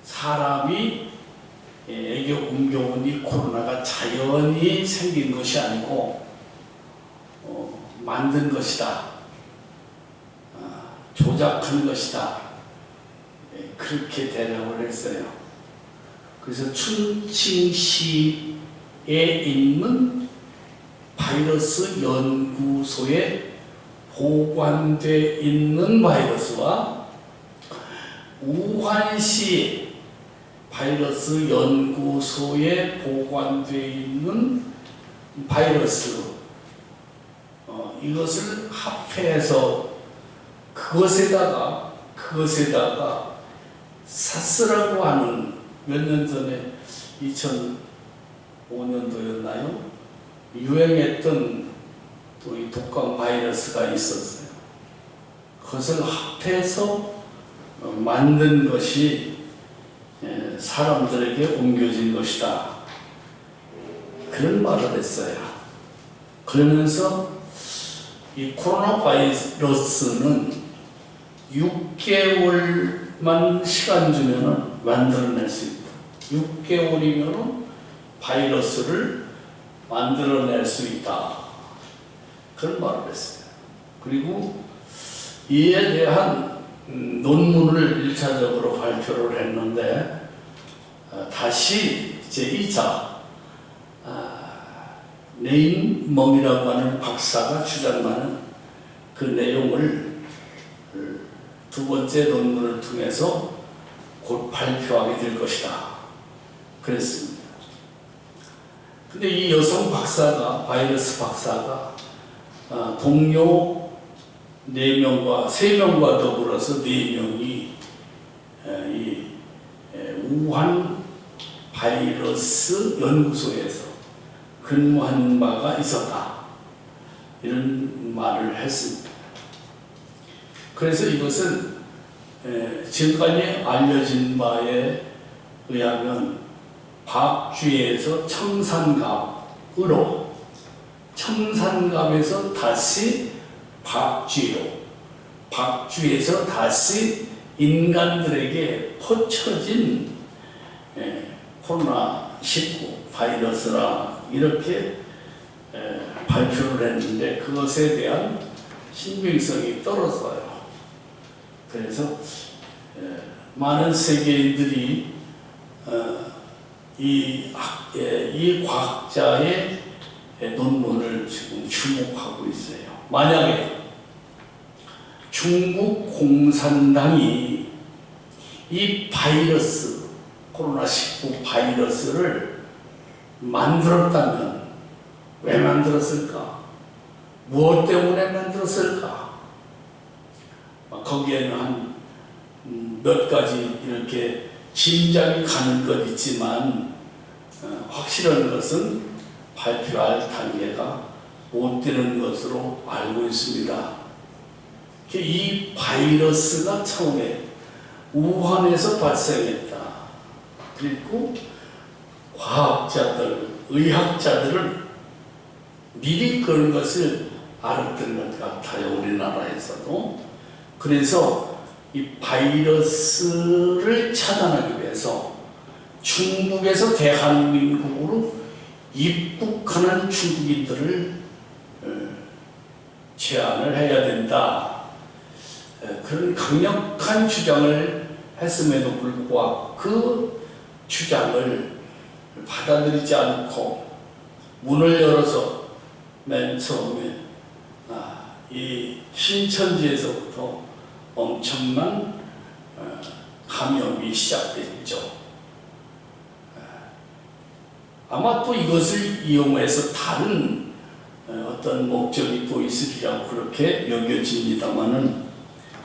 사람이 에게 옮겨온 이 코로나가 자연히 생긴 것이 아니고 만든 것이다, 조작한 것이다, 그렇게 대답을 했어요. 그래서 춘칭시에 있는 바이러스 연구소에 보관되어 있는 바이러스와 우한시 바이러스 연구소에 보관되어 있는 바이러스, 이것을 합해서 그것에다가 사스라고 하는, 몇 년 전에 2005년도였나요? 유행했던 또 이 독감 바이러스가 있었어요. 그것을 합해서 만든 것이 사람들에게 옮겨진 것이다, 그런 말을 했어요. 그러면서 이 코로나 바이러스는 6개월만 시간 주면은 만들어낼 수 있다. 6개월이면은 바이러스를 만들어낼 수 있다, 그런 말을 했어요. 그리고 이에 대한 논문을 1차적으로 발표를 했는데, 다시 제2차 네임멍이라고 하는 박사가 주장하는 그 내용을 두 번째 논문을 통해서 곧 발표하게 될 것이다, 그랬습니다. 근데 이 여성 박사가, 바이러스 박사가 동료 4명과 3명과 더불어서 4명이 이 우한 바이러스 연구소에서 근무한 바가 있었다, 이런 말을 했습니다. 그래서 이것은 지금까지 알려진 바에 의하면 박쥐에서 청산갑으로, 청산갑에서 다시 박쥐로, 박쥐에서 다시 인간들에게 퍼쳐진 코로나19 바이러스라, 이렇게 발표를 했는데 그것에 대한 신빙성이 떨어져요. 그래서 많은 세계인들이 이 과학자의 논문을 지금 주목하고 있어요. 만약에 중국 공산당이 이 바이러스, 코로나19 바이러스를 만들었다면 왜 만들었을까? 무엇 때문에 만들었을까? 거기에는 한 몇 가지 이렇게 짐작이 가는 것 있지만, 확실한 것은 발표할 단계가 못 되는 것으로 알고 있습니다. 이 바이러스가 처음에 우한에서 발생했다. 그리고 과학자들, 의학자들은 미리 그런 것을 알았던 것 같아요, 우리나라에서도. 그래서 이 바이러스를 차단하기 위해서 중국에서 대한민국으로 입국하는 중국인들을 제한을 해야 된다, 그런 강력한 주장을 했음에도 불구하고 그 주장을 받아들이지 않고 문을 열어서 맨 처음에 이 신천지에서부터 엄청난 감염이 시작됐죠. 아마 또 이것을 이용해서 다른 어떤 목적이 또 있으리라고 그렇게 여겨집니다만은,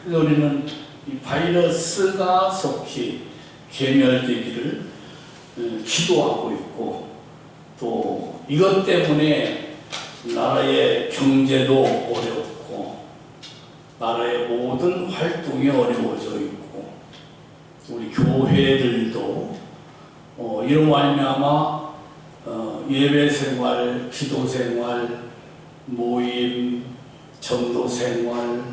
우리는 이 바이러스가 속히 괴멸되기를 기도하고 있고, 또 이것 때문에 나라의 경제도 어렵고 나라의 모든 활동이 어려워져 있고, 우리 교회들도 이로 말미암아 예배생활, 기도생활, 모임, 전도생활,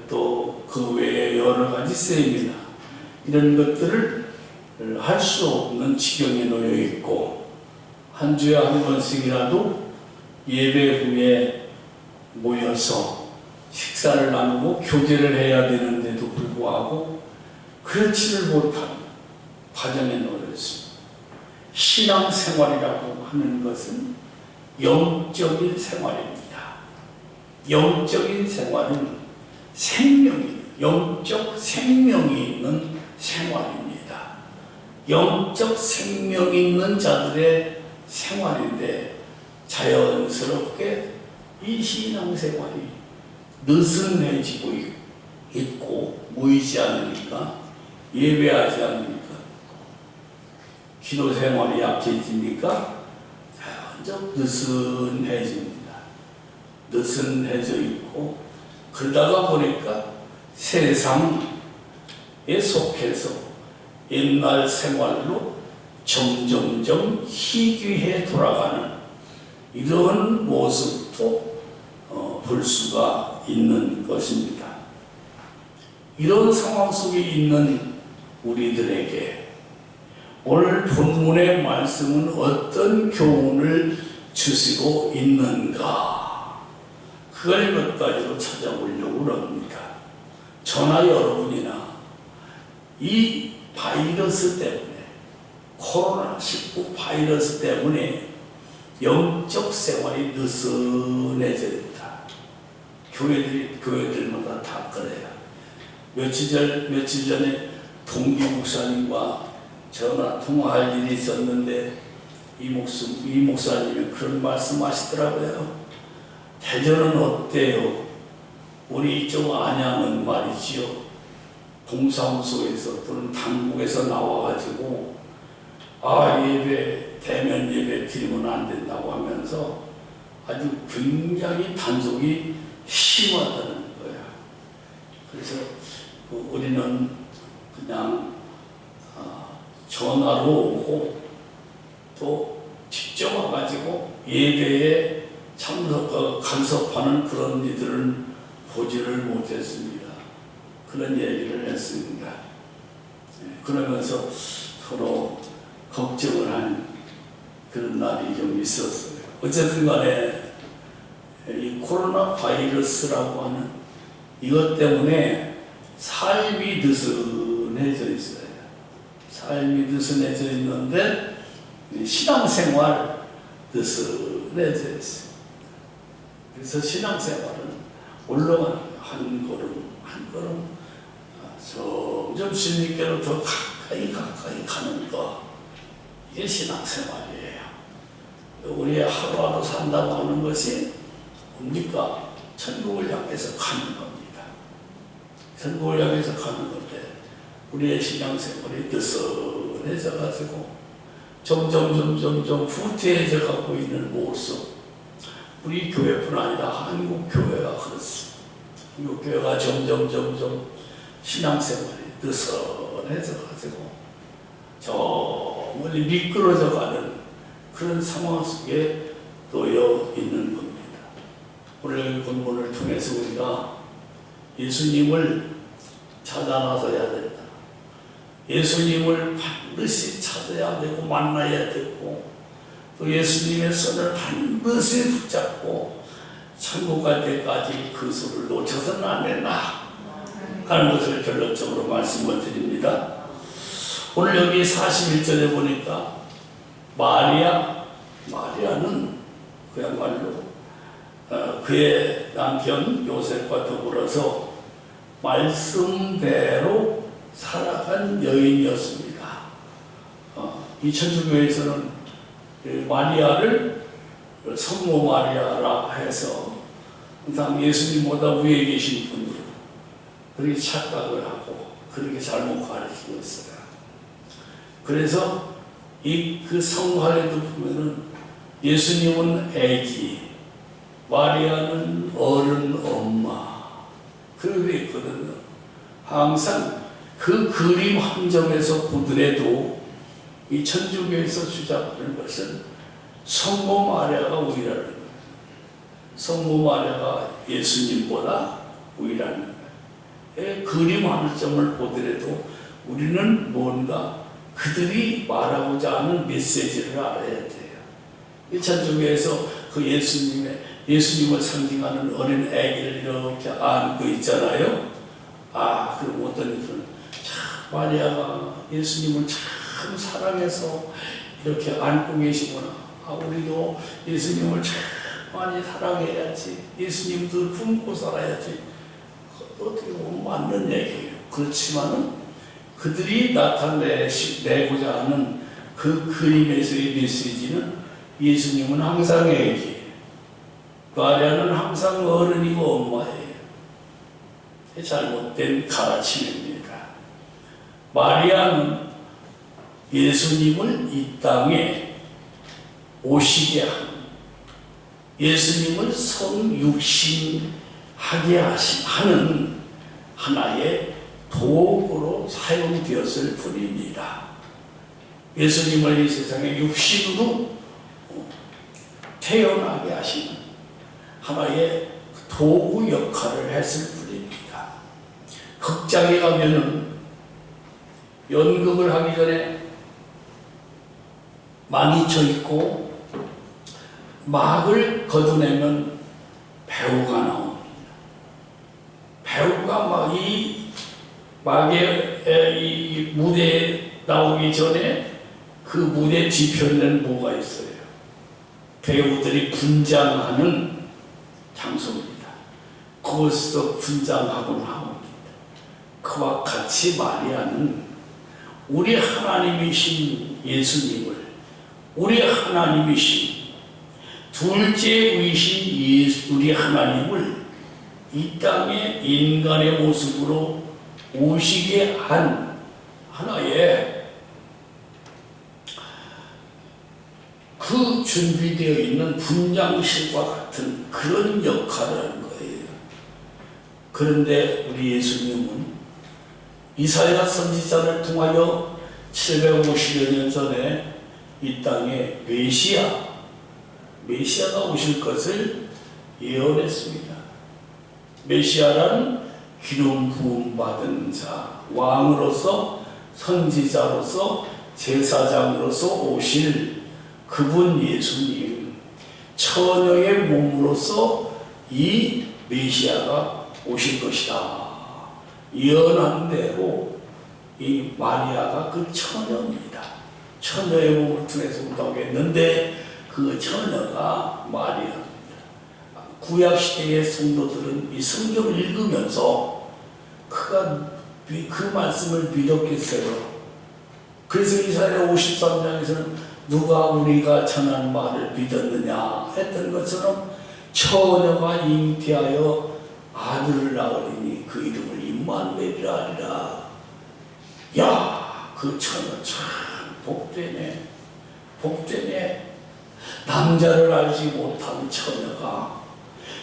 또 그 외에 여러 가지 세미나, 이런 것들을 할 수 없는 지경에 놓여 있고, 한 주에 한 번씩이라도 예배 후에 모여서 식사를 나누고 교제를 해야 되는데도 불구하고 그렇지를 못한 과정에 놓여 있습니다. 신앙생활이라고 하는 것은 영적인 생활입니다. 영적인 생활은 영적 생명이 있는 생활입니다. 영적 생명이 있는 자들의 생활인데, 자연스럽게 이 신앙생활이 느슨해지고 있고, 모이지 않으니까, 예배하지 않으니까, 기도생활이 약해지니까 자연적 느슨해집니다. 느슨해져 있고, 그러다가 보니까 세상에 속해서 옛날 생활로 점점점 희귀해 돌아가는 이런 모습도 볼 수가 있는 것입니다. 이런 상황 속에 있는 우리들에게 오늘 본문의 말씀은 어떤 교훈을 주시고 있는가, 그걸 몇 가지로 찾아보려고 합니다. 저나 여러분이나 이 바이러스 때문에, 코로나19 바이러스 때문에 영적 생활이 느슨해져 있다. 교회들마다 다 그래요. 며칠 전에 동기 목사님과 전화 통화할 일이 있었는데, 이 목사님이 그런 말씀 하시더라고요. 대전은 어때요? 우리 이쪽 안양은 말이지요, 동사무소에서 또는 당국에서 나와가지고 대면 예배 드리면 안 된다고 하면서 아주 굉장히 단속이 심하다는 거야. 그래서 우리는 그냥 전화로 오고 또 직접 와가지고 예배에 간섭하는 그런 이들은 보지를 못했습니다. 그런 얘기를 했습니다. 그러면서 서로 걱정을 하는 그런 날이 좀 있었어요. 어쨌든 간에 이 코로나 바이러스라고 하는 이것 때문에 삶이 느슨해져 있어요. 삶이 느슨해져 있는데 신앙생활 느슨해져 있어요. 그래서 신앙생활은 올라가는 한 걸음 한 걸음 점점 주님께로 더 가까이 가는 것, 이게 신앙생활이에요. 우리 하루하루 산다고 하는 것이 뭡니까? 천국을 향해서 가는 겁니다. 천국을 향해서 가는 건데, 우리의 신앙생활이 느슨해져가지고 점점 후퇴해져 가고 있는 모습, 우리 교회뿐 아니라 한국 교회가 그렇습니다. 한국 교회가 점점 신앙생활이 느슨해져가지고 저 멀리 미끄러져가는 그런 상황 속에 놓여 있는 겁니다. 오늘 본문을 통해서 우리가 예수님을 찾아 나서야 된다. 예수님을 반드시 찾아야 되고 만나야 되고, 또 예수님의 손을 반드시 붙잡고 천국 갈 때까지 그 수를 놓쳐서는 안 된다 하는 것을 결론적으로 말씀을 드립니다. 오늘 여기 41절에 보니까 마리아는 그야말로 그의 남편 요셉과 더불어서 말씀대로 살아간 여인이었습니다. 이 천주교에서는 마리아를 성모 마리아라 해서 항상 예수님보다 위에 계신 분으로 그렇게 착각을 하고 그렇게 잘못 가르치고 있어요. 그래서 그 성화에도 보면은 예수님은 아기, 마리아는 어른 엄마, 그렇게 있거든요. 항상 그 그림 한 점에서 보더라도 이 천주교에서 주장하는 것은 성모 마리아가 우위라는 거예요. 성모 마리아가 예수님보다 우위라는 거예요. 그림 한 점을 보더라도 우리는 뭔가 그들이 말하고자 하는 메시지를 알아야 돼요. 1차 종교에서 그 예수님을 상징하는 어린 아기를 이렇게 안고 있잖아요. 그럼 어떤 이들은 참 마리아가 예수님을 참 사랑해서 이렇게 안고 계시구나. 우리도 예수님을 참 많이 사랑해야지. 예수님도 품고 살아야지. 어떻게 보면 맞는 얘기예요. 그렇지만은 그들이 나타내고자 하는 그 그림에서의 메시지는 예수님은 항상 애기예요. 마리아는 항상 어른이고 엄마예요. 잘못된 가르침입니다. 마리아는 예수님을 이 땅에 오시게 하는, 예수님을 성육신하게 하는 하나의 도구로 사용되었을 뿐입니다. 예수님을 이 세상에 육신으로 태어나게 하시는 하나의 도구 역할을 했을 뿐입니다. 극장에 가면은 연극을 하기 전에 막이 쳐 있고 막을 걷어내면 배우가 나옵니다. 배우가 막 이 막의 이 무대에 나오기 전에 그 무대 뒤편에는 뭐가 있어요? 배우들이 분장하는 장소입니다. 그것에서 분장하고 나옵니다. 그와 같이 마리아는 우리 하나님이신 예수님을, 우리 하나님이신 둘째이신 우리 하나님을 이 땅에 인간의 모습으로 오시게 한 하나의 그 준비되어 있는 분장실과 같은 그런 역할을 하는 거예요. 그런데 우리 예수님은 이사야 선지자를 통하여 750여 년 전에 이 땅에 메시아가 오실 것을 예언했습니다. 메시아란 기름 부음 받은 자, 왕으로서 선지자로서 제사장으로서 오실 그분 예수님, 처녀의 몸으로서 이 메시아가 오실 것이다. 예언한 대로 이 마리아가 그 처녀입니다. 처녀의 몸을 통해서 오다고 했는데 그 처녀가 마리아입니다. 구약시대의 성도들은 이 성경을 읽으면서 그 말씀을 믿었겠어요. 그래서 이사야 53장에서는 누가 우리가 전한 말을 믿었느냐 했던 것처럼 처녀가 잉태하여 아들을 낳으리니 그 이름을 임마누엘이라 하리라. 야, 그 처녀 참 복되네. 남자를 알지 못한 처녀가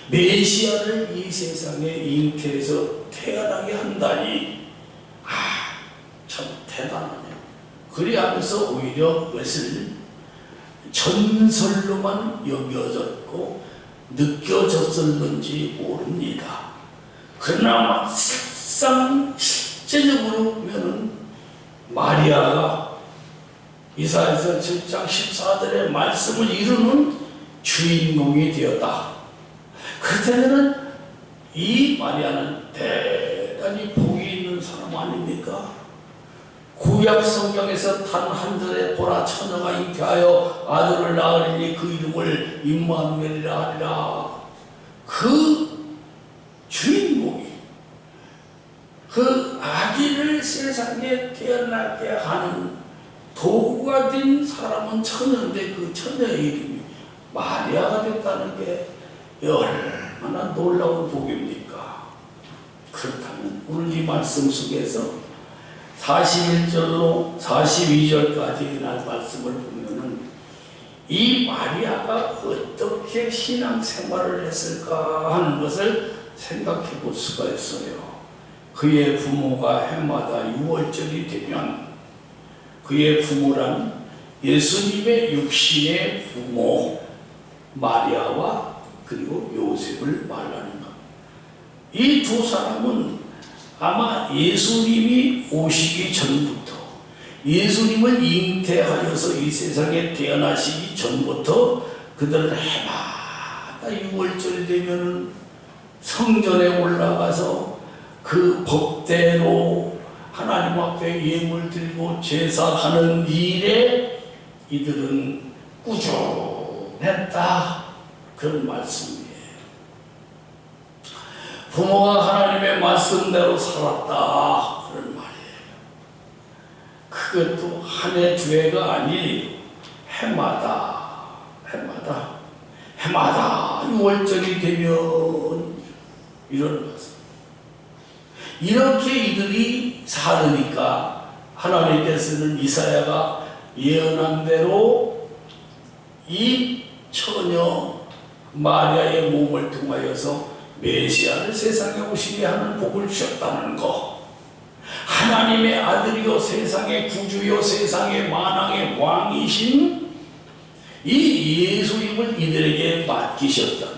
메시아를 이 세상에 잉태해서 태어나게 한다니, 참 대단하네요. 그리하면서 오히려 그것을 전설로만 여겨졌고 느껴졌었는지 모릅니다. 그러나 막상 실제적으로 보면은 마리아가 이사야서 7장 14절의 말씀을 이루는 주인공이 되었다. 그때는 이 마리아는 대단히 복이 있는 사람 아닙니까? 구약 성경에서 단 한 절에 보라 처녀가 잉태하여 아들을 낳으리니 그 이름을 임마누엘이라 하리라. 그 주인공이, 그 아기를 세상에 태어나게 하는 도구가 된 사람은 처녀인데 그 처녀의 이름이 마리아가 됐다는 게 얼마나 놀라운 복입니까? 그렇다면 오늘 이 말씀 속에서 41절로 42절까지 말씀을 보면은 이 마리아가 어떻게 신앙생활을 했을까 하는 것을 생각해 볼 수가 있어요. 그의 부모가 해마다 6월절이 되면 그의 부모란 예수님의 육신의 부모 마리아와 그리고 요셉을 말하는 것. 이 두 사람은 아마 예수님이 오시기 전부터, 예수님을 잉태하여서 이 세상에 태어나시기 전부터 그들은 해마다 6월절 되면은 성전에 올라가서 그 법대로 하나님 앞에 예물 드리고 제사하는 일에 이들은 꾸준했다. 그런 말씀이에요. 부모가 하나님의 말씀대로 살았다. 그런 말이에요. 그것도 한 해 두 해가 아니에요. 해마다 6월절이 되면 이런 말씀. 이렇게 이들이 살으니까 하나님께서는 이사야가 예언한 대로 이 처녀 마리아의 몸을 통하여서 메시아를 세상에 오시게 하는 복을 주셨다는 것, 하나님의 아들이요 세상의 구주요 세상의 만왕의 왕이신 이 예수님을 이들에게 맡기셨다.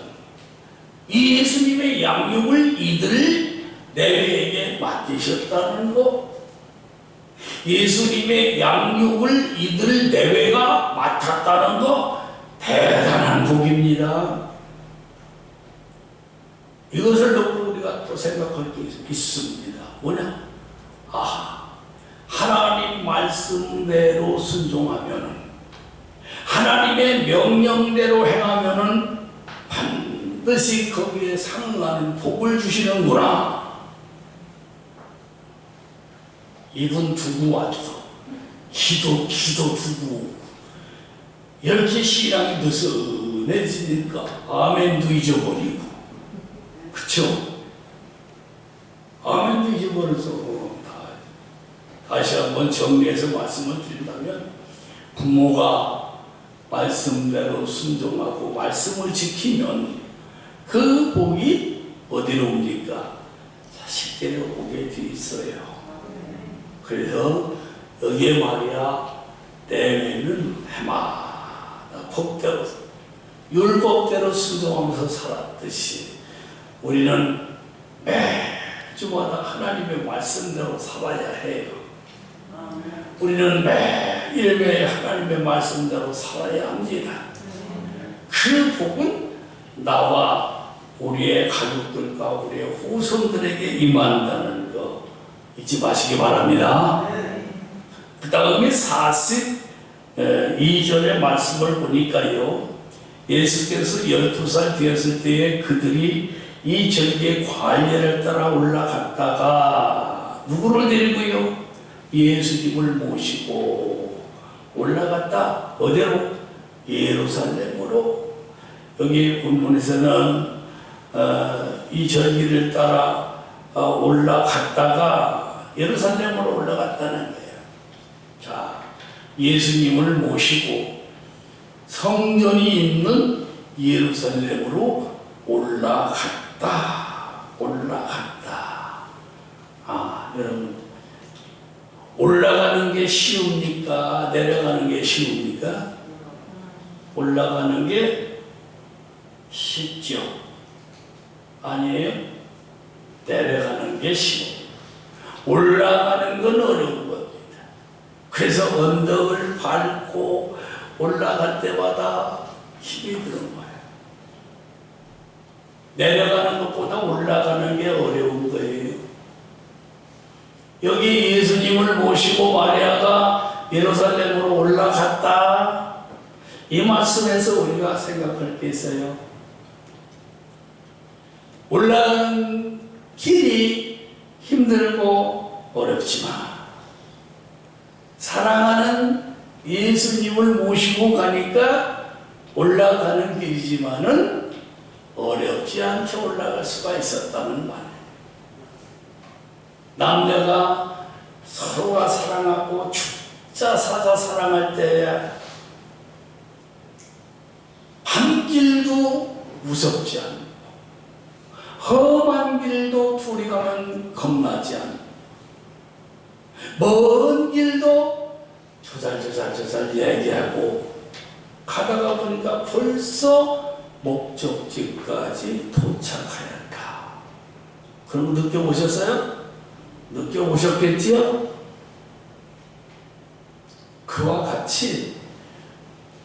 이 예수님의 양육을 이들 내외에게 맡기셨다는 것, 예수님의 양육을 이들 내외가 맡았다는 것, 대단한 복입니다. 이것을 놓고 우리가 또 생각할 게 있습니다. 뭐냐? 하나님 말씀대로 순종하면은, 하나님의 명령대로 행하면은 반드시 거기에 상응하는 복을 주시는구나. 이분 두고 와서 기도 두고 이렇게 신앙이 느슨해지니까 아멘도 잊어버리고, 그쵸? 아멘도 잊어버려서 다시 한번 정리해서 말씀을 드린다면, 부모가 말씀대로 순종하고 말씀을 지키면 그 복이 어디로 옵니까? 자식들에 오게 돼 있어요. 그래서 여기에 말이야, 내외는 해마다 법대로 율법대로 순종하면서 살았듯이 우리는 매주마다 하나님의 말씀대로 살아야 해요. 우리는 매일매일 하나님의 말씀대로 살아야 합니다. 그 복은 나와 우리의 가족들과 우리의 후손들에게 임한다는 거 잊지 마시기 바랍니다. 그 다음에 42절의 말씀을 보니까요, 예수께서 12살 되었을 때에 그들이 이 절기의 관례를 따라 올라갔다가 누구를 데리고요? 예수님을 모시고 올라갔다. 어디로? 예루살렘으로. 여기 본문에서는 이 절기를 따라 올라갔다가 예루살렘으로 올라갔다는 거예요. 자, 예수님을 모시고 성전이 있는 예루살렘으로 올라갔다. 여러분, 올라가는 게 쉬웁니까? 내려가는 게 쉬웁니까? 올라가는 게 쉽죠? 아니에요? 내려가는 게 쉬워요. 올라가는 건 어려운 겁니다. 그래서 언덕을 밟고 올라갈 때마다 힘이 드는 거예요. 내려가는 것보다 올라가는 게 어려운 거예요. 여기 예수님을 모시고 마리아가 예루살렘으로 올라갔다. 이 말씀에서 우리가 생각할 게 있어요. 올라가는 길이 힘들고 어렵지만 사랑하는 예수님을 모시고 가니까 올라가는 길이지만은 어렵지 않게 올라갈 수가 있었다는 말. 남녀가 서로가 사랑하고 죽자 사자 사랑할 때 밤길도 무섭지 않고 험한 길도 둘이 가면 겁나지 않고 먼 길도 조잘조잘 얘기하고 가다가 보니까 벌써 목적지까지 도착하였다. 그런 거 느껴보셨어요? 느껴보셨겠지요? 그와 같이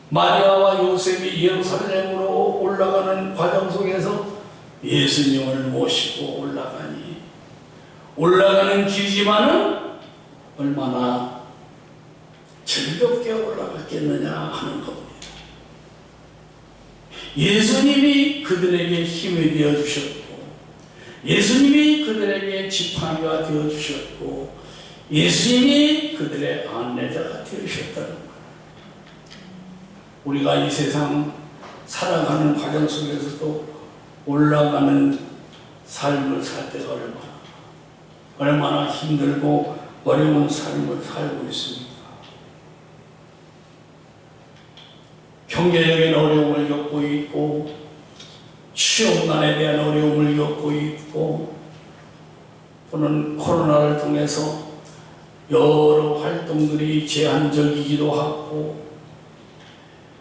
마리아와 요셉이 예루살렘으로 올라가는 과정 속에서 예수님을 모시고 올라가는 길이지만은 얼마나 즐겁게 올라갔겠느냐 하는 겁니다. 예수님이 그들에게 힘이 되어주셨고, 예수님이 그들에게 지팡이가 되어주셨고, 예수님이 그들의 안내자가 되어주셨다는 거예요. 우리가 이 세상 살아가는 과정 속에서도 올라가는 삶을 살 때가 얼마나 힘들고 어려운 삶을 살고 있습니까? 경제적인 어려움을 겪고 있고, 취업난에 대한 어려움을 겪고 있고, 또는 코로나를 통해서 여러 활동들이 제한적이기도 하고,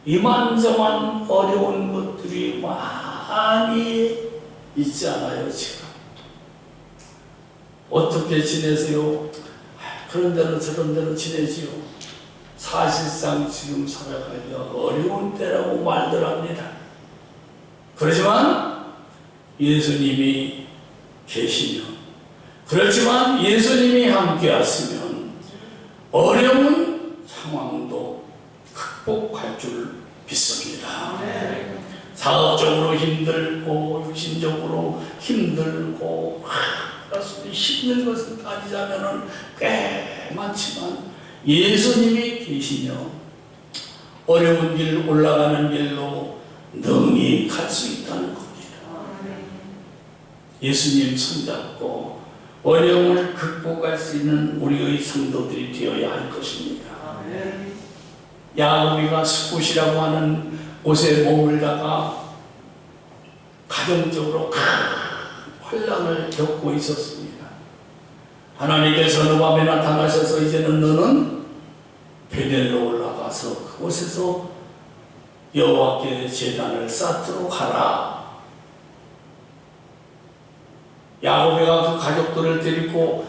이만저만 어려운 것들이 많이 있지 않아요, 지금? 어떻게 지내세요? 그런 대로 저런 대로 지내지요. 사실상 지금 살아가기가 어려운 때라고 말들 합니다. 그렇지만 예수님이 계시면, 그렇지만 예수님이 함께 하시면 어려운 상황도 극복할 줄 믿습니다. 사업적으로 힘들고 육신적으로 힘들고 힘든 것을 따지자면 꽤 많지만 예수님이 계시며 어려운 길 올라가는 길로 능히 갈 수 있다는 겁니다. 예수님 손잡고 어려움을 극복할 수 있는 우리의 성도들이 되어야 할 것입니다. 야곱이가 숫곳이라고 하는 곳에 머물다가 가정적으로 큰 환난을 겪고 있었습니다. 하나님께서 어느 밤에 나타나셔서 이제는 너는 베델로 올라가서 그곳에서 여호와께 제단을 쌓도록 하라. 야곱이가 그 가족들을 데리고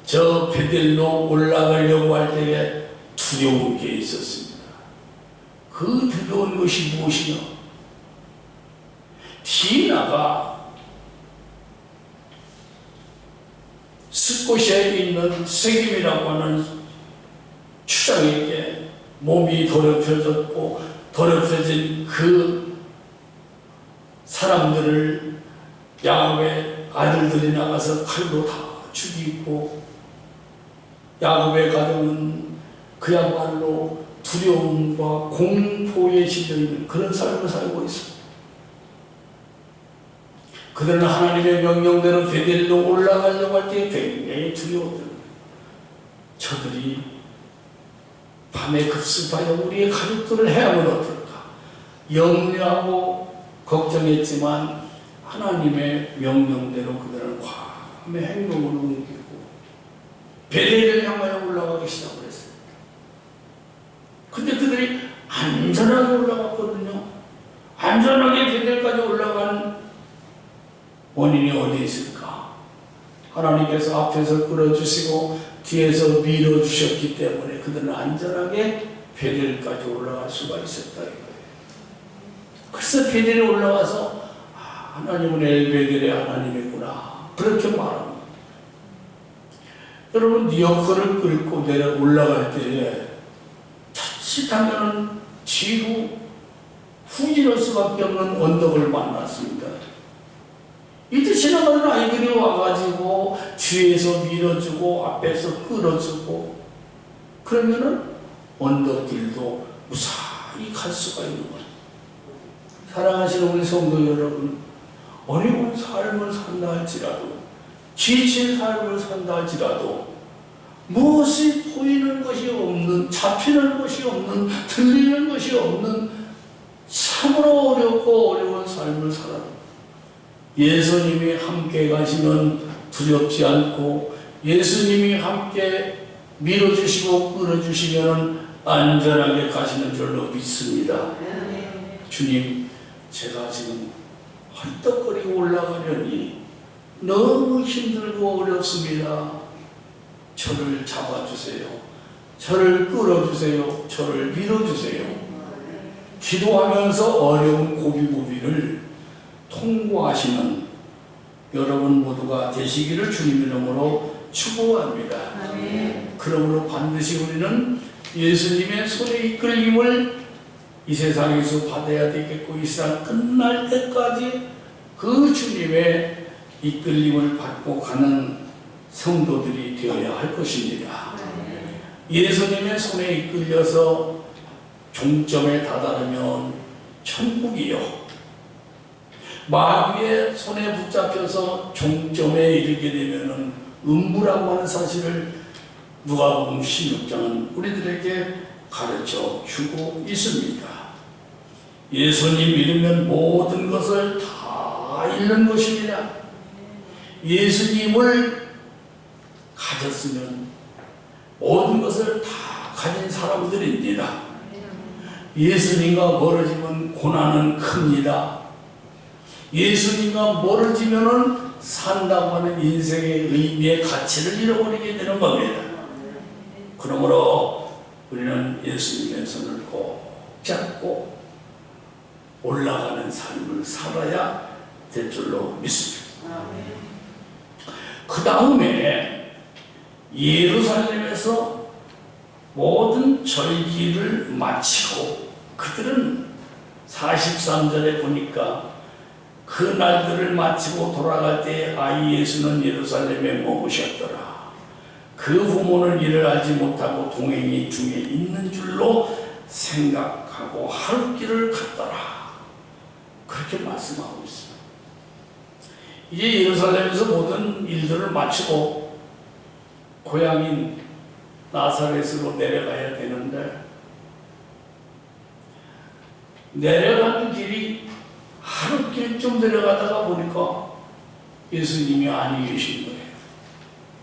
저 베델로 올라가려고 할 때에 두려운 게 있었습니다. 그 두려운 것이 무엇이냐? 디나가 숫곳에 있는 세겜이라고 하는 추장에게 몸이 더럽혀졌고, 더럽혀진 그 사람들을 야곱의 아들들이 나가서 칼로 다 죽이고, 야곱의 가정은 그야말로 두려움과 공포에 시달리는 그런 삶을 살고 있습니다. 그들은 하나님의 명령대로 베델로 올라가려고 할 때 굉장히 두려웠던 거예요. 저들이 밤에 급습하여 우리의 가족들을 해하면 어떨까 염려하고 걱정했지만, 하나님의 명령대로 그들은 과감히 행동을 옮기고 베델을 향하여 올라가기 시작했어요. 근데 그들이 안전하게 올라갔거든요. 안전하게 베델까지 올라간 원인이 어디 있을까? 하나님께서 앞에서 끌어주시고 뒤에서 밀어주셨기 때문에 그들은 안전하게 베델까지 올라갈 수가 있었다 이거예요. 그래서 베델에 올라와서 하나님은 엘베델의 하나님이구나 그렇게 말합니다. 여러분, 리어커를 끌고 내려 올라갈 때에 자칫하면 뒤로 후진할 수밖에 없는 언덕을 만났습니다. 이때 지나가는 아이들이 와가지고 뒤에서 밀어주고 앞에서 끌어주고 그러면은 언덕길도 무사히 갈 수가 있는 거예요. 사랑하시는 우리 성도 여러분, 어려운 삶을 산다 할지라도, 지친 삶을 산다 할지라도 무엇이 보이는 것이 없는, 잡히는 것이 없는, 들리는 것이 없는 참으로 어렵고 어려운 삶을 살아도 예수님이 함께 가시면 두렵지 않고, 예수님이 함께 밀어주시고 끌어주시면 안전하게 가시는 줄로 믿습니다. 주님, 제가 지금 헐떡거리고 올라가려니 너무 힘들고 어렵습니다. 저를 잡아주세요. 저를 끌어주세요. 저를 밀어주세요. 기도하면서 어려운 고비고비를 통과하시는 여러분 모두가 되시기를 주님 이름으로 축복합니다. 그러므로 반드시 우리는 예수님의 손에 이끌림을 이 세상에서 받아야 되겠고, 이 세상 끝날 때까지 그 주님의 이끌림을 받고 가는 성도들이 되어야 할 것입니다. 예수님의 손에 이끌려서 종점에 다다르면 천국이요, 마귀의 손에 붙잡혀서 종점에 이르게 되면 음부라고 하는 사실을 누가복음 16장은 우리들에게 가르쳐 주고 있습니다. 예수님 잃으면 모든 것을 다 잃는 것입니다. 예수님을 가졌으면 모든 것을 다 가진 사람들입니다. 예수님과 멀어지면 고난은 큽니다. 예수님과 멀어지면 산다고 하는 인생의 의미의 가치를 잃어버리게 되는 겁니다. 그러므로 우리는 예수님의 손을 꼭 잡고 올라가는 삶을 살아야 될 줄로 믿습니다. 그 다음에 예루살렘에서 모든 절기를 마치고 그들은 43절에 보니까 그 날들을 마치고 돌아갈 때 아이 예수는 예루살렘에 머무셨더라. 그 부모는 이를 알지 못하고 동행이 중에 있는 줄로 생각하고 하룻길을 갔더라. 그렇게 말씀하고 있습니다. 이제 예루살렘에서 모든 일들을 마치고 고향인 나사렛으로 내려가야 되는데, 내려가는 길이 하룻길쯤 내려가다가 보니까 예수님이 아니 계신 거예요.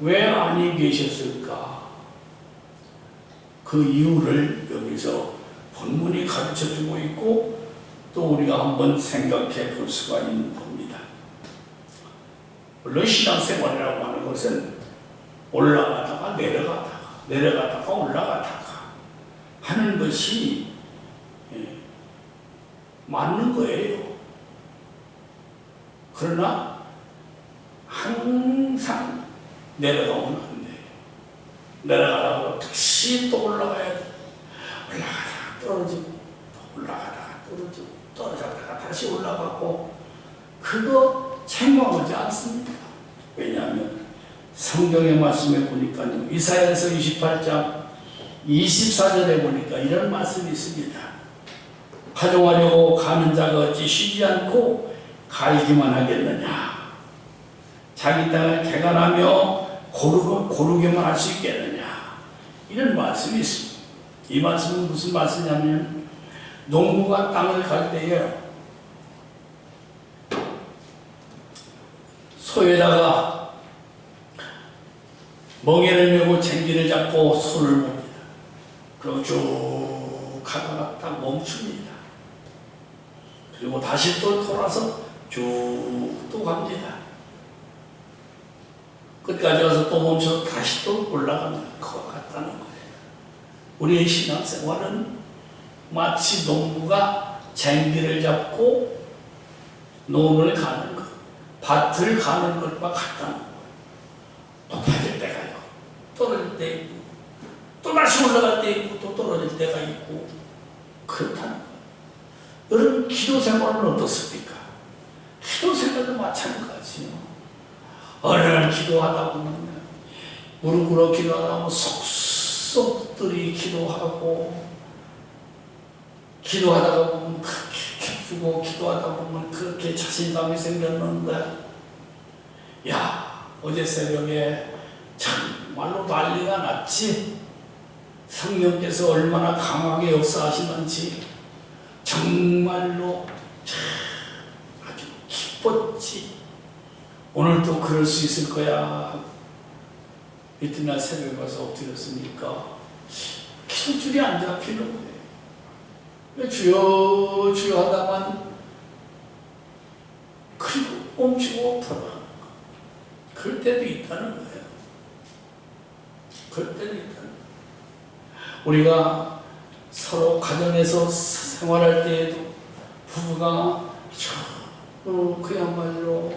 왜 아니 계셨을까? 그 이유를 여기서 본문이 가르쳐주고 있고 또 우리가 한번 생각해 볼 수가 있는 겁니다. 물론 신앙생활이라고 하는 것은 올라가다가 내려가다가 올라가다가 하는 것이 맞는 거예요. 그러나 항상 내려가면 안 돼요. 내려가다가 다시 또 올라가야 돼. 올라가다가 떨어지고 또 올라가다가 떨어지고 떨어졌다가 다시 올라가고, 그거 책망하지 않습니다. 왜냐하면 성경의 말씀에 보니까요, 이사야서 28장 24절에 보니까 이런 말씀이 있습니다. 파종하려고 가는 자가 어찌 쉬지 않고 갈기만 하겠느냐. 자기 땅을 개간하며 고르기만 할 수 있겠느냐. 이런 말씀이 있습니다. 이 말씀은 무슨 말씀이냐면, 농부가 땅을 갈 때에 소에다가 멍에를 메고 쟁기를 잡고 손을 봅니다. 그리고 쭉 가다가 딱 멈춥니다. 그리고 다시 또 돌아서 쭉 또 갑니다. 끝까지 와서 또 멈춰서 다시 또 올라가는 것 같다는 거예요. 우리의 신앙생활은 마치 농부가 쟁기를 잡고 논을 가는 것, 밭을 가는 것과 같다는 거예요. 높아질 때가 있고 떨어질 때 있고 또 다시 올라갈 때 있고 또 떨어질 때가 있고 그렇다는 거예요. 여러분, 기도 생활은 어떻습니까? 기도 생활도 마찬가지요. 어느 날 기도하다 보면 무릎 꿇어 기도하다 보면 속속들이 기도하고, 기도하다가 보면 그렇게 기쁘고, 기도하다 보면 그렇게 자신감이 생겼는데, 야, 어제 새벽에 정말로 난리가 났지. 성령께서 얼마나 강하게 역사하시는지 정말로 아주 기뻤지. 오늘도 그럴 수 있을 거야. 이튿날 새벽에 가서 엎드렸으니까 기도줄이 안 잡히는 거예요. 주여 주여 하다만 그리고 멈추고 돌아가는 거. 그럴 때도 있다는 거예요. 그때는 있다. 우리가 서로 가정에서 생활할 때에도 부부가 그야말로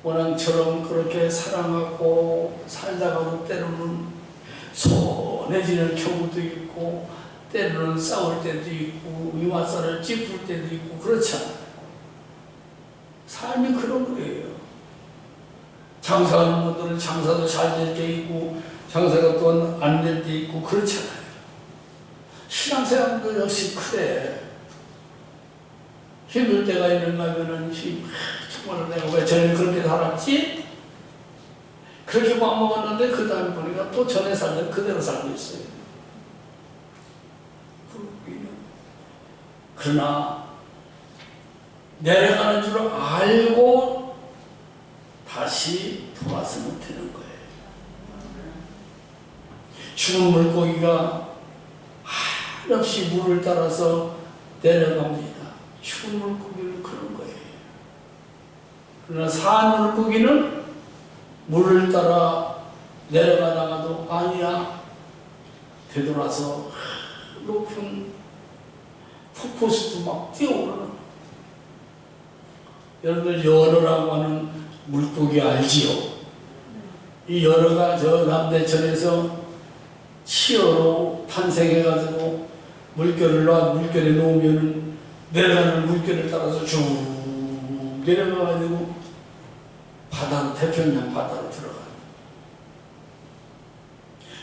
원앙처럼 그렇게 사랑하고 살다가도 때로는 소원해지는 경우도 있고 때로는 싸울 때도 있고 이마살을 짚을 때도 있고 그렇잖아요. 삶이 그런 거예요. 장사하는 분들은 장사도 잘 될 때 있고 장사가 또 안 될 때 있고 그렇잖아요. 신앙생활도 역시 그래. 힘들 때가 있는가 하면은 정말 내가 왜 전에 그렇게 살았지? 그렇게 마음먹었는데 그 다음에 보니까 또 전에 살던 그대로 살고 있어요. 그러나 내려가는 줄 알고 다시 돌아서면 되는 거예요. 죽은 물고기가 한없이 물을 따라서 내려갑니다. 죽은 물고기는 그런 거예요. 그러나 산 물고기는 물을 따라 내려가다가도 아니야 되돌아서 높은 폭포수도 막 뛰어오르는. 여러분들 연어라고 하는 물고기 알지요? 이 연어가 저 남대천에서 치어로 탄생해가지고 물결에 놓으면은 내려가는 물결을 따라서 쭉 내려가가지고 바다로, 태평양 바다로 들어가요.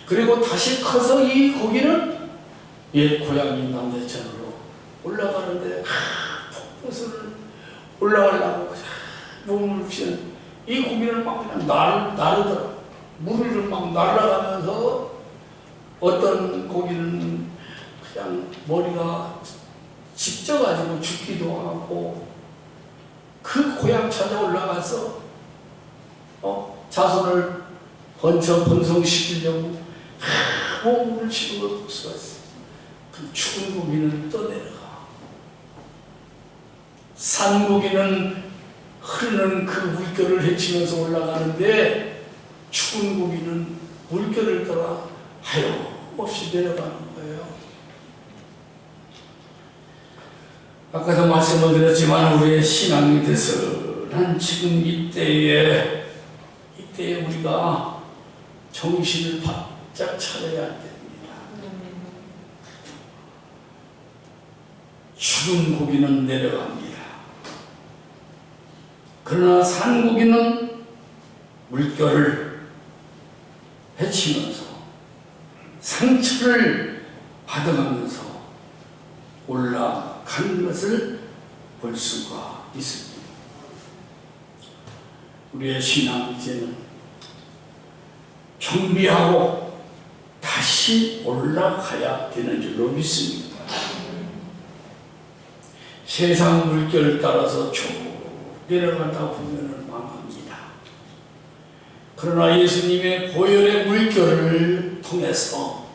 그리고 다시 커서 이 고기는 옛 고향인 남대천으로 올라가는데 폭포수를 올라가려고 몸을 붙이는 이 고기는 막 그냥 나르더라. 물을 막 날아가면서 어떤 고기는 그냥 머리가 집져가지고 죽기도 하고 그 고향 찾아 올라가서 자손을 번성시키려고 몸을 치고 볼 수가 있어요. 그 죽은 고기는 떠내려가. 산 고기는 흐르는 그 물결을 헤치면서 올라가는데 죽은 고기는 물결을 따라 하염없이 내려가는 거예요. 아까도 말씀을 드렸지만 우리의 신앙이 돼서는 지금 이때에 우리가 정신을 바짝 차려야 됩니다. 죽은 고기는 내려갑니다. 그러나 산 고기는 물결을 헤치면서 상처를 받아가면서 올라가는 것을 볼 수가 있습니다. 우리의 신앙 이제는 정비하고 다시 올라가야 되는 줄로 믿습니다. 세상 물결을 따라서 쭉 내려가다 보면 망합니다. 그러나 예수님의 보혈의 물결을 통해서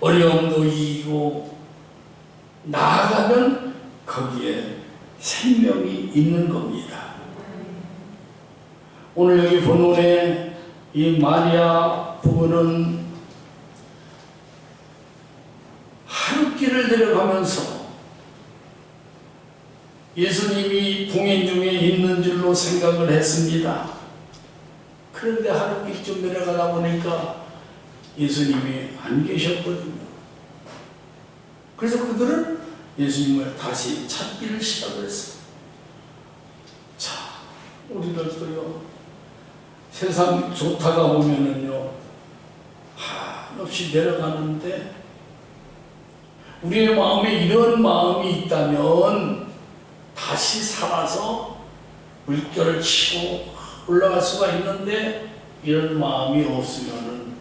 어려움도 이기고 나아가면 거기에 생명이 있는 겁니다. 오늘 여기 본문에 이 마리아 부부는 하룻길을 내려가면서 예수님이 동행 중에 있는 줄로 생각을 했습니다. 그런데 하룻길쯤 내려가다 보니까 예수님이 안 계셨거든요. 그래서 그들은 예수님을 다시 찾기를 시작을 했어요. 자, 우리들도요, 세상 좋다가 보면은요, 한없이 내려가는데, 우리의 마음에 이런 마음이 있다면, 다시 살아서 물결을 치고 올라갈 수가 있는데, 이런 마음이 없으면은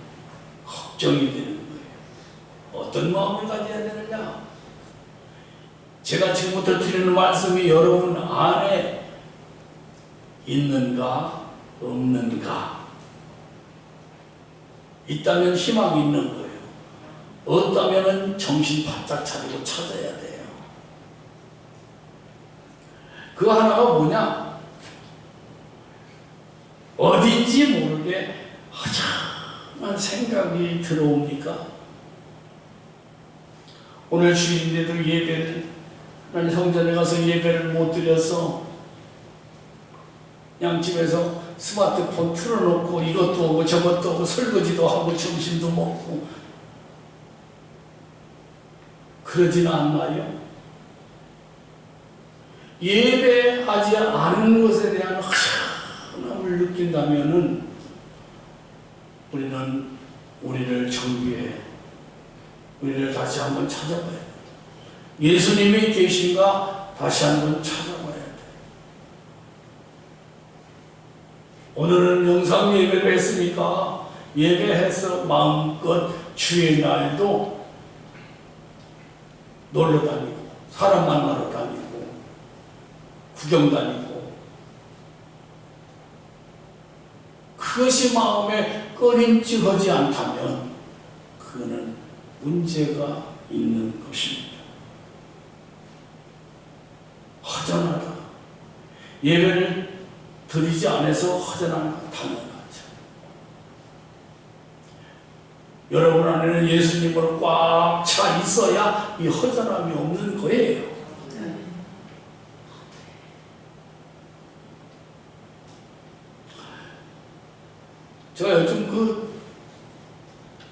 걱정이 되는 거예요. 어떤 마음을 가져야 되느냐? 제가 지금부터 드리는 말씀이 여러분 안에 있는가? 없는가? 있다면 희망이 있는 거예요. 없다면 정신 바짝 차리고 찾아야 돼요. 그 하나가 뭐냐? 어딘지 모르게 이상한 생각이 들어옵니까? 오늘 주일인데도 예배를, 하나님 성전에 가서 예배를 못 드려서 양집에서 스마트폰 틀어놓고 이것도 하고 저것도 하고 설거지도 하고 점심도 먹고 그러지는 않나요? 예배하지 않은 것에 대한 허전함을 느낀다면은 우리는 우리를 정비해, 우리를 다시 한번 찾아봐야 돼. 예수님이 계신가 다시 한번 찾아봐야 돼. 오늘은 영상 예배를 했으니까 예배해서 마음껏 주의 날도 놀러 다니고 사람 만나러 다니고 구경 다니고, 그것이 마음에 꺼림칙하지 않다면 그거는 문제가 있는 것입니다. 허전하다. 예배를 드리지 않아서 허전한 당연하죠. 여러분 안에는 예수님으로 꽉 차 있어야 이 허전함이 없는 거예요. 제가 요즘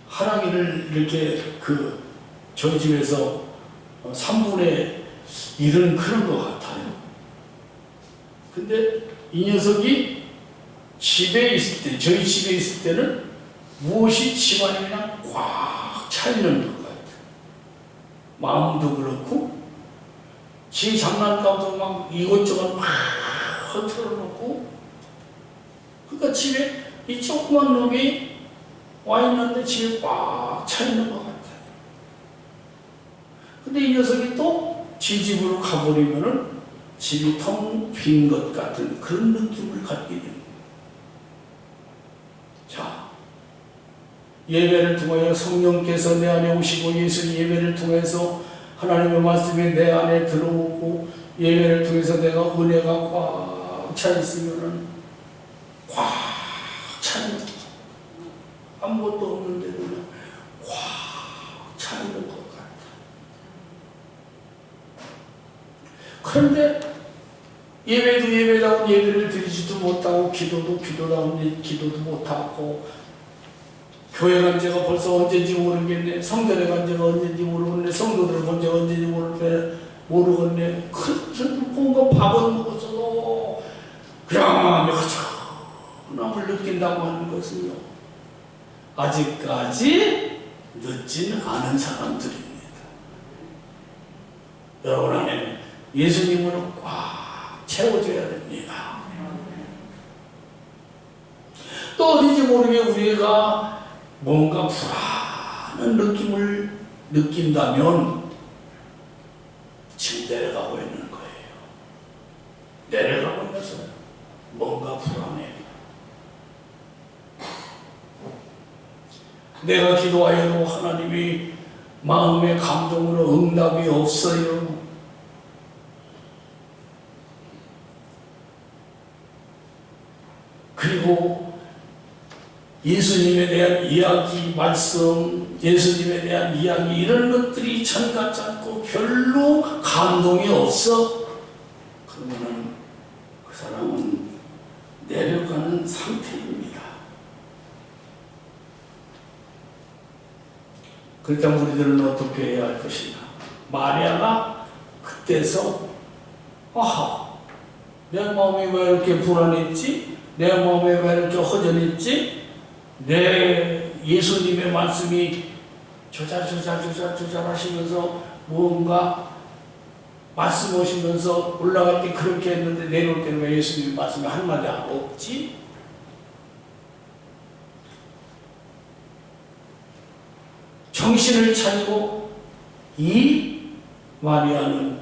하랑이를 이렇게 저희 집에서 3분의 1은 그런 것 같아요. 근데 이 녀석이 집에 있을 때, 저희 집에 있을 때는 무엇이 집안에 그냥 꽉 차 있는 것 같아요. 마음도 그렇고, 지 장난감도 막 이것저것 막 허틀어 놓고, 그러니까 집에 이 조그만 놈이 와 있는데 집에 꽉 차 있는 것 같아요. 근데 이 녀석이 또 지 집으로 가버리면은 집이 텅 빈 것 같은 그런 느낌을 갖게 됩니다. 자, 예배를 통하여 성령께서 내 안에 오시고, 예수 예배를 통해서 하나님의 말씀이 내 안에 들어오고, 예배를 통해서 내가 은혜가 꽉 차 있으면은 꽉 차 있는 것, 아무것도 없는데도 그냥 꽉 차 있는 것 같아. 그런데 예배도 예배다운 예배를 드리지도 못하고, 기도도 기도다운 기도도 못하고, 교회 간 지가 벌써 언제인지 모르겠네, 성전에 간 지가 언제인지 모르겠네, 성도들 본 지가 언제인지 모르겠네. 그래서 뭔가 밥을 먹었어도 그냥 마음이 허전함을 느낀다고 하는 것은요, 아직까지 늦지는 않은 사람들입니다. 여러분 안에 예수님으로 꽉 채워져야 됩니다. 또 어딘지 모르게 우리가 뭔가 불안한 느낌을 느낀다면 지금 내려가고 있는 거예요. 내려가고 있어요. 뭔가 불안해. 내가 기도하여도 하나님이 마음의 감동으로 응답이 없어요. 그리고 예수님에 대한 이야기, 말씀, 예수님에 대한 이야기, 이런 것들이 전 같지 않고 별로 감동이 없어. 그러면은 그 사람은 내려가는 상태입니다. 그렇다면 우리들은 어떻게 해야 할 것이냐? 마리아가 그때서 아하, 내 마음이 왜 이렇게 불안했지? 내 마음이 왜 이렇게 허전했지? 내 예수님의 말씀이 조잘 하시면서 무언가 말씀하시면서 올라갈 때 그렇게 했는데 내려올 때는 왜 예수님의 말씀이 한마디 안 없지? 정신을 차리고 이 마리아는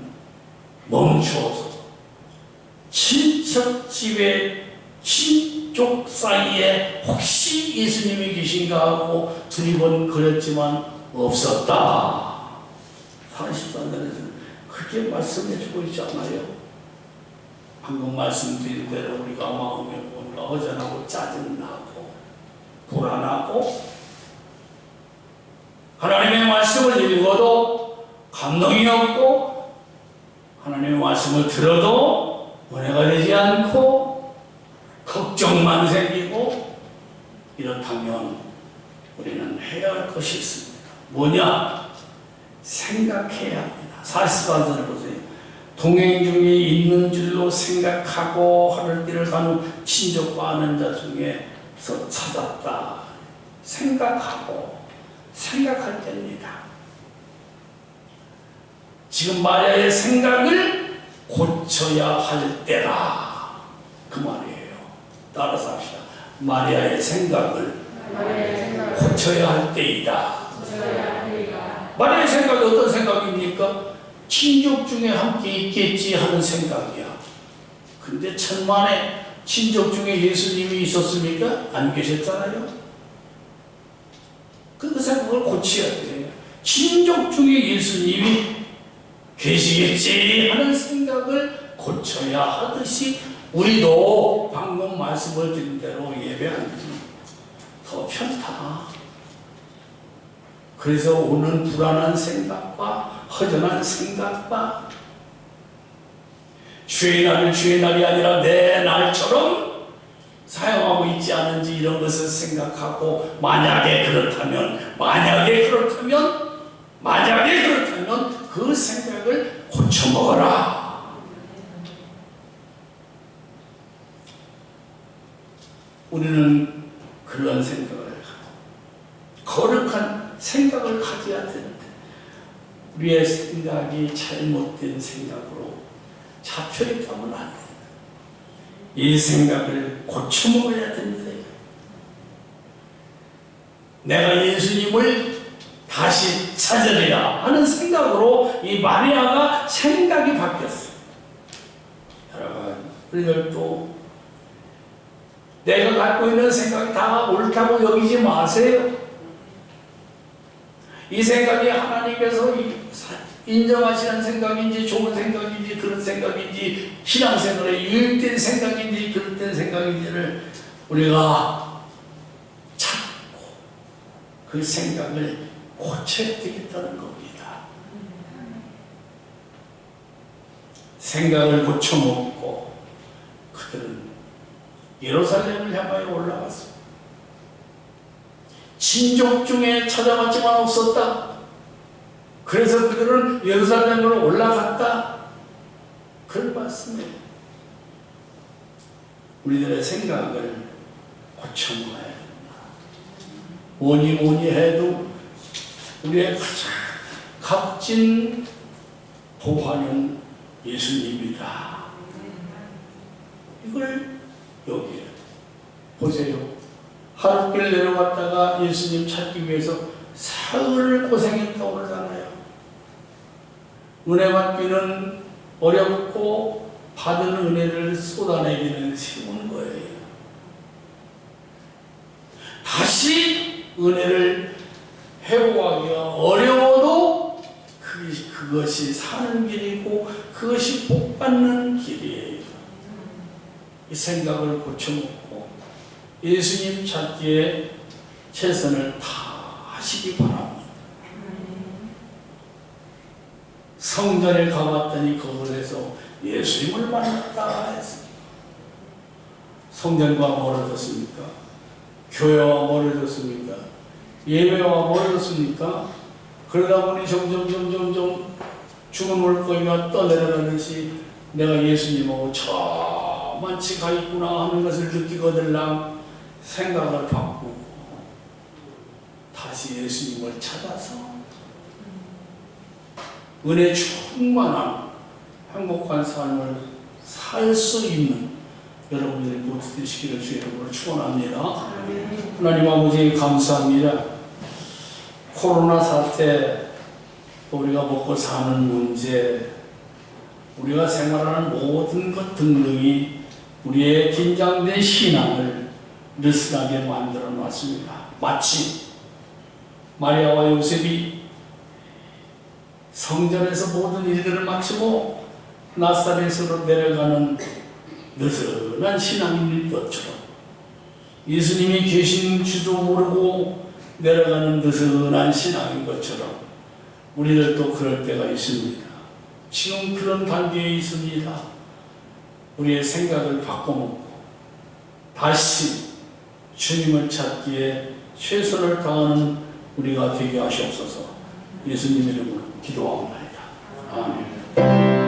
멈추어서 친척집에 친족 사이에 혹시 예수님이 계신가 하고 두리번거렸지만 없었다. 44절에서는 그렇게 말씀해주고 있지 않아요? 방금 말씀드린 대로 우리가 마음에 뭔가 허전하고 짜증나고 불안하고 하나님의 말씀을 읽어도 감동이 없고 하나님의 말씀을 들어도 은혜가 되지 않고 걱정만 생기고 이렇다면 우리는 해야 할 것이 있습니다. 뭐냐? 생각해야 합니다. 40반절을 보세요. 동행 중에 있는 줄로 생각하고 하늘 길을 가는 친족과 아는 자 중에서 찾았다. 생각하고 생각할 때입니다. 지금 마리아의 생각을 고쳐야 할 때라 그 말이에요. 따라서 합시다. 마리아의 생각을 고쳐야 할 때이다. 마리아의 생각이 어떤 생각입니까? 친족 중에 함께 있겠지 하는 생각이야. 근데 천만에 친족 중에 예수님이 있었습니까? 안 계셨잖아요. 그 생각을 고쳐야 돼요. 친족 중에 예수님이 계시겠지 하는 생각을 고쳐야 하듯이 우리도 방금 말씀을 드린 대로 예배하는 게 더 편타. 그래서 오는 불안한 생각과 허전한 생각과 주의 날을 주의 날이 아니라 내 날처럼 사용하고 있지 않은지 이런 것을 생각하고 만약에 그렇다면 그 생각을 고쳐먹어라. 우리는 그런 생각을 하고 거룩한 생각을 가져야 되는데 우리의 생각이 잘못된 생각으로 잡혀있다면 안 된다. 이 생각을 고쳐먹어야 된다. 내가 예수님을 다시 찾으리라 하는 생각으로 이 마리아가 생각이 바뀌었어요. 여러분, 우리들도 내가 갖고 있는 생각이 다 옳다고 여기지 마세요. 이 생각이 하나님께서 인정하시는 생각인지 좋은 생각인지 그런 생각인지 신앙생활에 유익된 생각인지 그릇된 생각인지를 우리가 찾고 그 생각을 고쳐야 되겠다는 겁니다. 생각을 고쳐먹고 그들은 예루살렘을 향하여 올라갔습니다. 친족 중에 찾아봤지만 없었다. 그래서 그들은 예루살렘으로 올라갔다. 그런 말씀이에요. 우리들의 생각을 고쳐먹어야 된다. 뭐니 해도 우리의 가장 값진 보화는 예수님이다. 이걸 여기에 보세요. 하룻길 내려갔다가 예수님 찾기 위해서 사흘을 고생했다고 그러잖아요. 은혜 받기는 어렵고 받은 은혜를 쏟아내기는 쉬운 거예요. 다시 은혜를 회복하기가 어려워도 그것이 사는 길이고 그것이 복받는 길이에요. 이 생각을 고쳐먹고 예수님 찾기에 최선을 다하시기 바랍니다. 성전에 가봤더니 거울에서 예수님을 만났다 했습니다. 성전과 멀어졌습니까? 교회와 멀어졌습니까? 예배와 멀어졌습니까? 그러다 보니 점점 죽은 물고기가 떠내려가듯이 내가 예수님하고 저만치 가 있구나 하는 것을 느끼거들랑 생각을 바꾸고 다시 예수님을 찾아서 은혜 충만한 행복한 삶을 살 수 있는 여러분들이 모두 되시기를 주의 이름으로 축원합니다. 하나님 아버지 감사합니다. 코로나 사태, 우리가 먹고 사는 문제, 우리가 생활하는 모든 것 등등이 우리의 긴장된 신앙을 느슨하게 만들어 놨습니다. 마치 마리아와 요셉이 성전에서 모든 일들을 마치고 나사렛으로 내려가는 느슨한 신앙인일 것처럼 예수님이 계신 줄도 모르고 내려가는 느슨한 신앙인 것처럼 우리들도 그럴 때가 있습니다. 지금 그런 단계에 있습니다. 우리의 생각을 바꿔먹고 다시 주님을 찾기에 최선을 다하는 우리가 되게 하시옵소서. 예수님 이름으로 기도하옵나이다. 아멘.